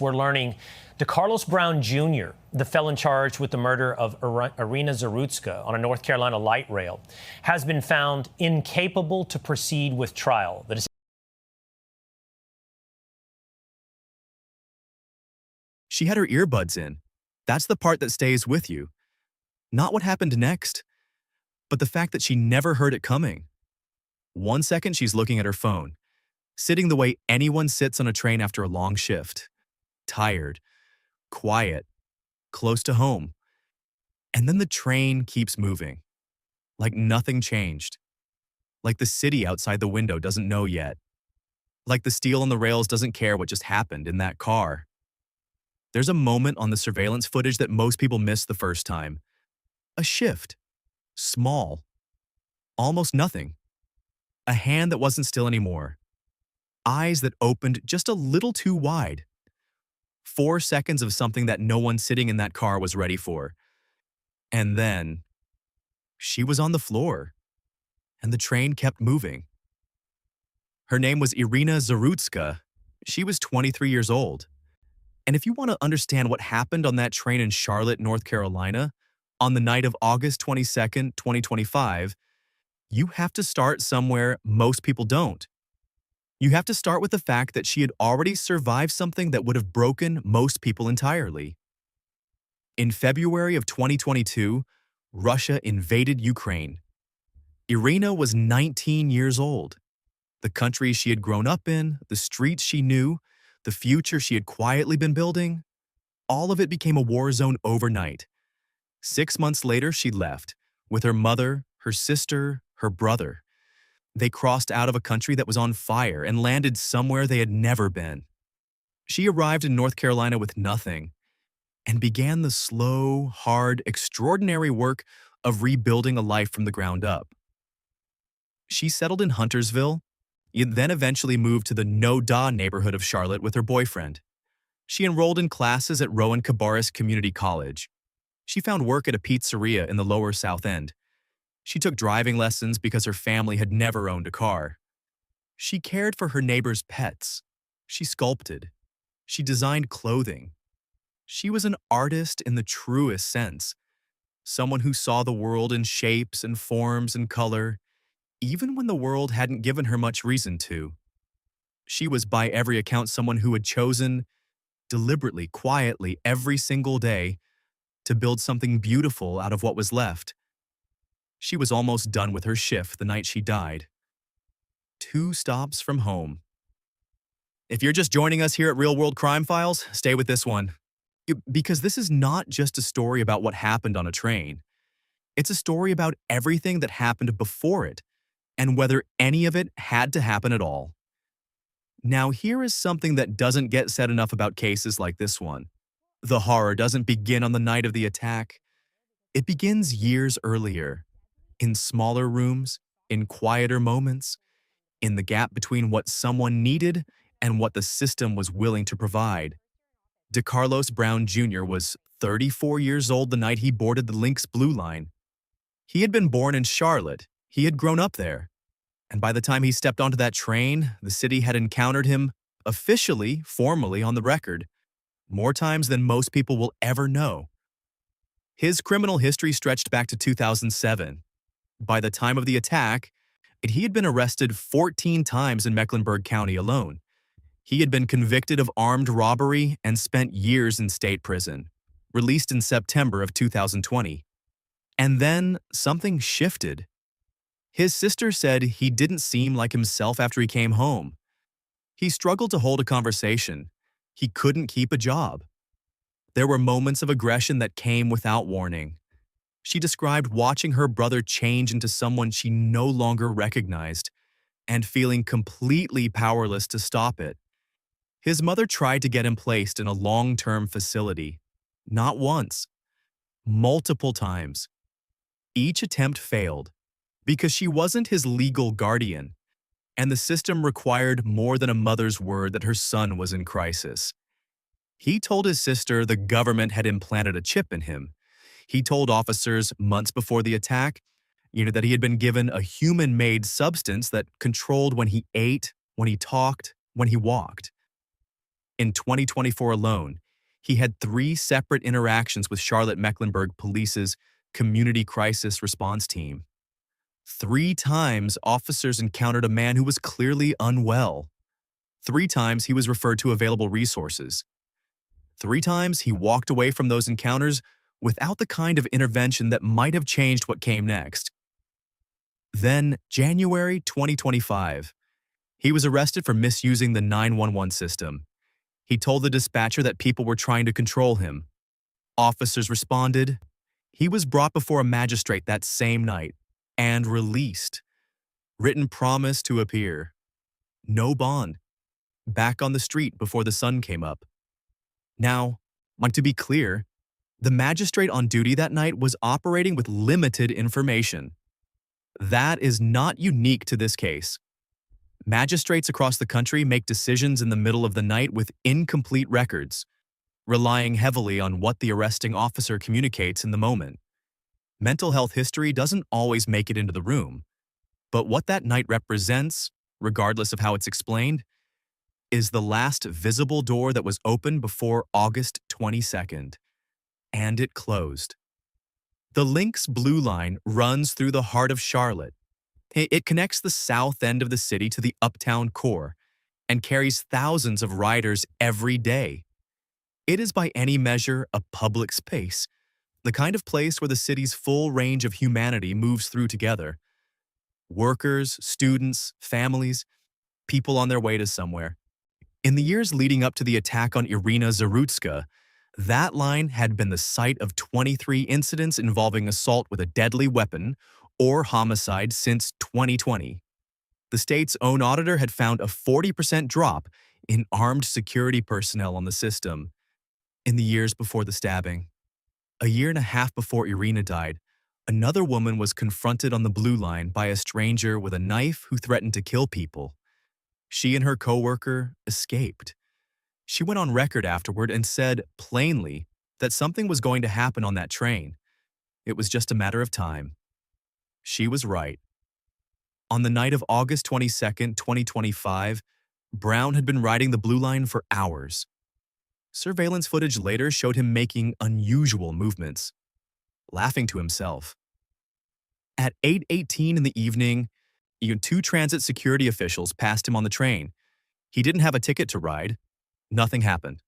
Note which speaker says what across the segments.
Speaker 1: We're learning DeCarlos Brown Jr., the felon charged with the murder of Iryna Zarutska on a North Carolina light rail, has been found incapable to proceed with trial.
Speaker 2: She had her earbuds in. That's the part that stays with you. Not what happened next, but the fact that she never heard it coming. 1 second, she's looking at her phone, sitting the way anyone sits on a train after a long shift. Tired, quiet, close to home. And then the train keeps moving, like nothing changed. Like the city outside the window doesn't know yet. Like the steel on the rails doesn't care what just happened in that car. There's a moment on the surveillance footage that most people miss the first time. A shift. Small. Almost nothing. A hand that wasn't still anymore. Eyes that opened just a little too wide. 4 seconds of something that no one sitting in that car was ready for. And then, she was on the floor, and the train kept moving. Her name was Iryna Zarutska. She was 23 years old. And if you want to understand what happened on that train in Charlotte, North Carolina, on the night of August 22nd, 2025, you have to start somewhere most people don't. You have to start with the fact that she had already survived something that would have broken most people entirely. In February of 2022, Russia invaded Ukraine. Iryna was 19 years old. The country she had grown up in, the streets she knew, the future she had quietly been building, all of it became a war zone overnight. 6 months later, she left, with her mother, her sister, her brother. They crossed out of a country that was on fire and landed somewhere they had never been. She arrived in North Carolina with nothing and began the slow, hard, extraordinary work of rebuilding a life from the ground up. She settled in Huntersville, then eventually moved to the No-Da neighborhood of Charlotte with her boyfriend. She enrolled in classes at Rowan Cabarrus Community College. She found work at a pizzeria in the lower South End. She took driving lessons because her family had never owned a car. She cared for her neighbors' pets. She sculpted. She designed clothing. She was an artist in the truest sense, someone who saw the world in shapes and forms and color, even when the world hadn't given her much reason to. She was by every account someone who had chosen, deliberately, quietly, every single day, to build something beautiful out of what was left. She was almost done with her shift the night she died. 2 stops from home. If you're just joining us here at Real World Crime Files, stay with this one. Because this is not just a story about what happened on a train. It's a story about everything that happened before it, and whether any of it had to happen at all. Now, here is something that doesn't get said enough about cases like this one. The horror doesn't begin on the night of the attack. It begins years earlier, in smaller rooms, in quieter moments, in the gap between what someone needed and what the system was willing to provide. DeCarlos Brown Jr. was 34 years old the night he boarded the Lynx Blue Line. He had been born in Charlotte. He had grown up there. And by the time he stepped onto that train, the city had encountered him, officially, formally on the record, more times than most people will ever know. His criminal history stretched back to 2007. By the time of the attack, he had been arrested 14 times in Mecklenburg County alone. He had been convicted of armed robbery and spent years in state prison, released in September of 2020. And then something shifted. His sister said he didn't seem like himself after he came home. He struggled to hold a conversation. He couldn't keep a job. There were moments of aggression that came without warning. She described watching her brother change into someone she no longer recognized and feeling completely powerless to stop it. His mother tried to get him placed in a long-term facility. Not once, multiple times. Each attempt failed because she wasn't his legal guardian, and the system required more than a mother's word that her son was in crisis. He told his sister the government had implanted a chip in him. He told officers months before the attack, that he had been given a human-made substance that controlled when he ate, when he talked, when he walked. In 2024 alone, he had 3 separate interactions with Charlotte-Mecklenburg Police's Community Crisis Response Team. 3 times, officers encountered a man who was clearly unwell. 3 times, he was referred to available resources. 3 times, he walked away from those encounters without the kind of intervention that might have changed what came next. Then, January 2025, he was arrested for misusing the 911 system. He told the dispatcher that people were trying to control him. Officers responded. He was brought before a magistrate that same night and released. Written promise to appear. No bond. Back on the street before the sun came up. Now, to be clear, the magistrate on duty that night was operating with limited information. That is not unique to this case. Magistrates across the country make decisions in the middle of the night with incomplete records, relying heavily on what the arresting officer communicates in the moment. Mental health history doesn't always make it into the room, but what that night represents, regardless of how it's explained, is the last visible door that was opened before August 22nd, and it closed. The Lynx Blue Line runs through the heart of Charlotte. It connects the south end of the city to the uptown core and carries thousands of riders every day. It is by any measure a public space, the kind of place where the city's full range of humanity moves through together. Workers, students, families, people on their way to somewhere. In the years leading up to the attack on Iryna Zarutska, that line had been the site of 23 incidents involving assault with a deadly weapon or homicide since 2020. The state's own auditor had found a 40% drop in armed security personnel on the system in the years before the stabbing. A year and a half before Iryna died, another woman was confronted on the Blue Line by a stranger with a knife who threatened to kill people. She and her coworker escaped. She went on record afterward and said plainly that something was going to happen on that train. It was just a matter of time. She was right. On the night of August 22nd, 2025, Brown had been riding the Blue Line for hours. Surveillance footage later showed him making unusual movements, laughing to himself. At 8:18 in the evening, 2 transit security officials passed him on the train. He didn't have a ticket to ride. Nothing happened.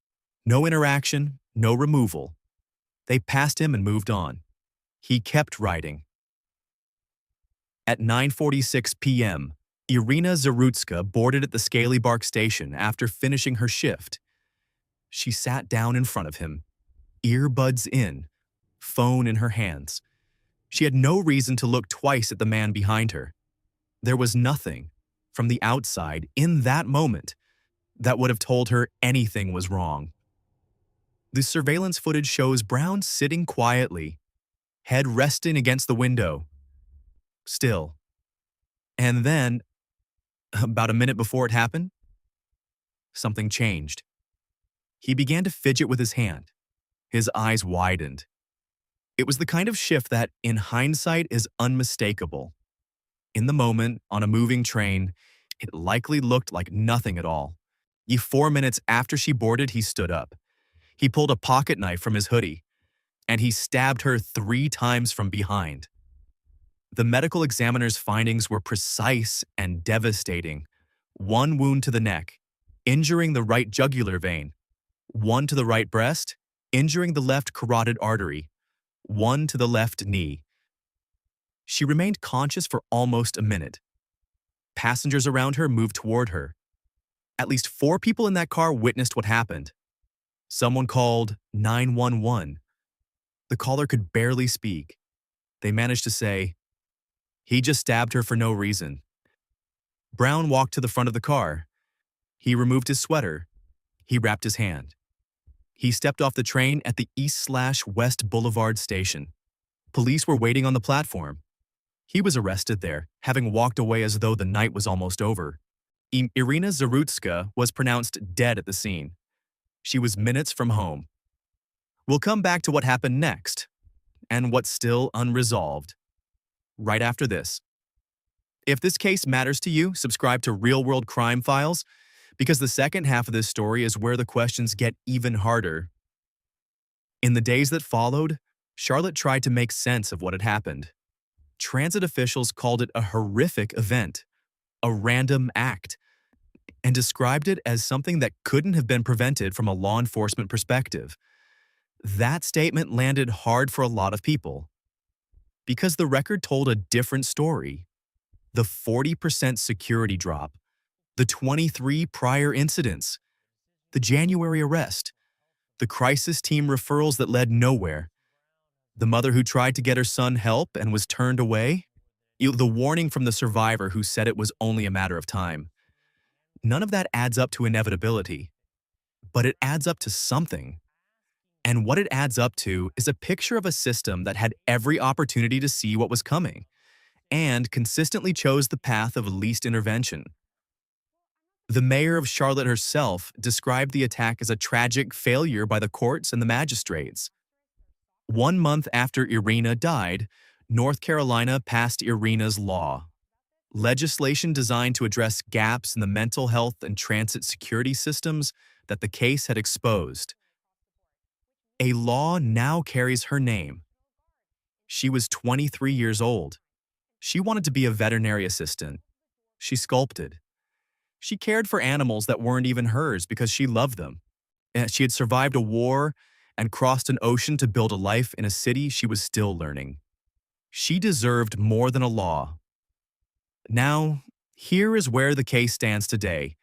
Speaker 2: No interaction, no removal. They passed him and moved on. He kept riding. At 9:46 p.m., Iryna Zarutska boarded at the Scaly Bark station after finishing her shift. She sat down in front of him, earbuds in, phone in her hands. She had no reason to look twice at the man behind her. There was nothing, from the outside, in that moment, that would have told her anything was wrong. The surveillance footage shows Brown sitting quietly, head resting against the window, still. And then, about a minute before it happened, something changed. He began to fidget with his hand. His eyes widened. It was the kind of shift that, in hindsight, is unmistakable. In the moment, on a moving train, it likely looked like nothing at all. 4 minutes after she boarded, he stood up. He pulled a pocket knife from his hoodie, and he stabbed her 3 times from behind. The medical examiner's findings were precise and devastating. 1 wound to the neck, injuring the right jugular vein. 1 to the right breast, injuring the left carotid artery. 1 to the left knee. She remained conscious for almost a minute. Passengers around her moved toward her. At least 4 people in that car witnessed what happened. Someone called 911. The caller could barely speak. They managed to say, "He just stabbed her for no reason." Brown walked to the front of the car. He removed his sweater. He wrapped his hand. He stepped off the train at the East/West Boulevard station. Police were waiting on the platform. He was arrested there, having walked away as though the night was almost over. Iryna Zarutska was pronounced dead at the scene. She was minutes from home. We'll come back to what happened next, and what's still unresolved, right after this. If this case matters to you, subscribe to Real World Crime Files. because the second half of this story is where the questions get even harder. In the days that followed, Charlotte tried to make sense of what had happened. Transit officials called it a horrific event, a random act, and described it as something that couldn't have been prevented from a law enforcement perspective. That statement landed hard for a lot of people, because the record told a different story. The 40% security drop, the 23 prior incidents, the January arrest, the crisis team referrals that led nowhere, the mother who tried to get her son help and was turned away, the warning from the survivor who said it was only a matter of time. None of that adds up to inevitability, but it adds up to something. And what it adds up to is a picture of a system that had every opportunity to see what was coming and consistently chose the path of least intervention. The mayor of Charlotte herself described the attack as a tragic failure by the courts and the magistrates. 1 month after Iryna died, North Carolina passed Iryna's Law, legislation designed to address gaps in the mental health and transit security systems that the case had exposed. A law now carries her name. She was 23 years old. She wanted to be a veterinary assistant. She sculpted. She cared for animals that weren't even hers because she loved them. And she had survived a war and crossed an ocean to build a life in a city she was still learning. She deserved more than a law. Now, here is where the case stands today,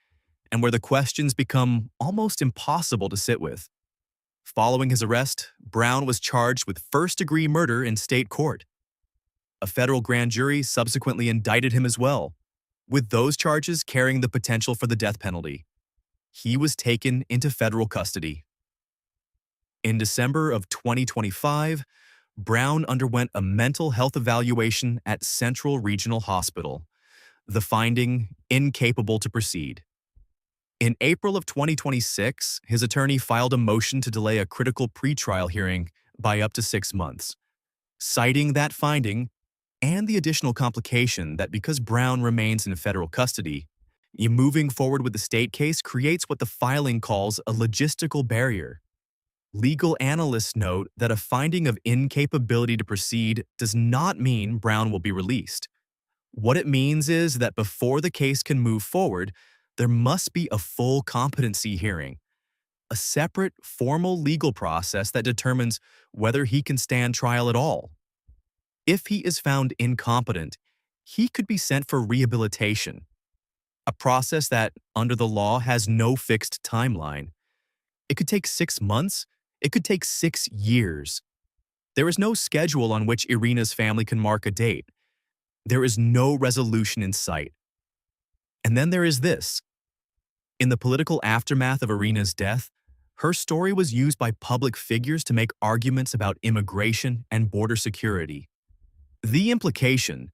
Speaker 2: and where the questions become almost impossible to sit with. Following his arrest, Brown was charged with first-degree murder in state court. A federal grand jury subsequently indicted him as well, with those charges carrying the potential for the death penalty. He was taken into federal custody. In December of 2025, Brown underwent a mental health evaluation at Central Regional Hospital. The finding, incapable to proceed. In April of 2026, his attorney filed a motion to delay a critical pretrial hearing by up to 6 months, citing that finding and the additional complication that because Brown remains in federal custody, moving forward with the state case creates what the filing calls a logistical barrier. Legal analysts note that a finding of incapability to proceed does not mean Brown will be released. What it means is that before the case can move forward, there must be a full competency hearing, a separate, formal legal process that determines whether he can stand trial at all. If he is found incompetent, he could be sent for rehabilitation, a process that, under the law, has no fixed timeline. It could take 6 months, it could take 6 years. There is no schedule on which Iryna's family can mark a date. There is no resolution in sight. And then there is this. In the political aftermath of Iryna's death, her story was used by public figures to make arguments about immigration and border security. The implication,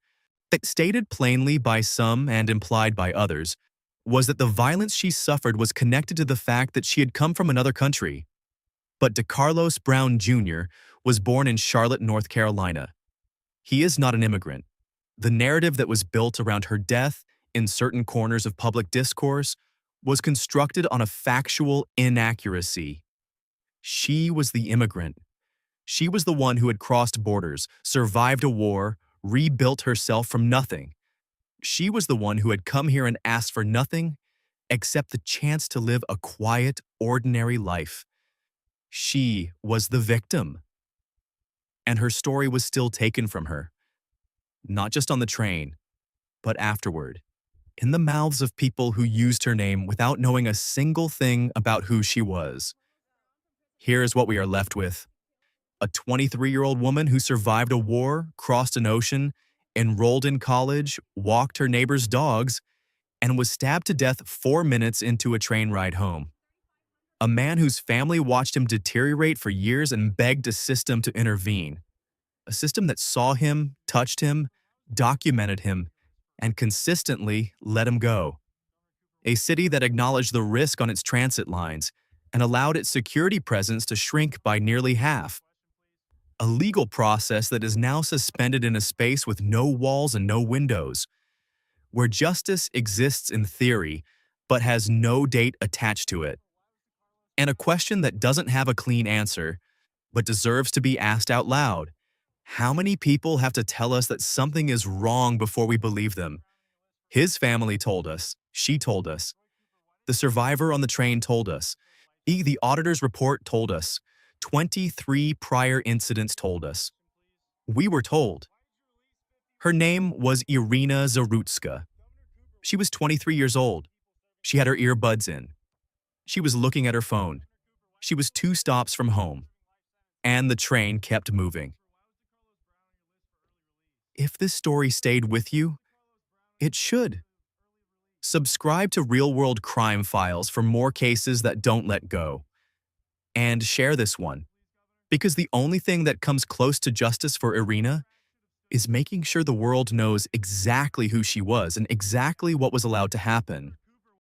Speaker 2: stated plainly by some and implied by others, was that the violence she suffered was connected to the fact that she had come from another country. But DeCarlos Brown Jr. was born in Charlotte, North Carolina. He is not an immigrant. The narrative that was built around her death in certain corners of public discourse was constructed on a factual inaccuracy. She was the immigrant. She was the one who had crossed borders, survived a war, rebuilt herself from nothing. She was the one who had come here and asked for nothing except the chance to live a quiet, ordinary life. She was the victim. And her story was still taken from her. Not just on the train, but afterward, in the mouths of people who used her name without knowing a single thing about who she was. Here is what we are left with. A 23-year-old woman who survived a war, crossed an ocean, enrolled in college, walked her neighbor's dogs, and was stabbed to death 4 minutes into a train ride home. A man whose family watched him deteriorate for years and begged a system to intervene. A system that saw him, touched him, documented him, and consistently let him go. A city that acknowledged the risk on its transit lines and allowed its security presence to shrink by nearly half. A legal process that is now suspended in a space with no walls and no windows, where justice exists in theory, but has no date attached to it. And a question that doesn't have a clean answer, but deserves to be asked out loud. How many people have to tell us that something is wrong before we believe them? His family told us. She told us. The survivor on the train told us. The auditor's report told us. 23 prior incidents told us. We were told. Her name was Iryna Zarutska. She was 23 years old. She had her earbuds in. She was looking at her phone. She was 2 stops from home. And the train kept moving. If this story stayed with you, it should. Subscribe to Real World Crime Files for more cases that don't let go. And share this one, because the only thing that comes close to justice for Iryna is making sure the world knows exactly who she was and exactly what was allowed to happen.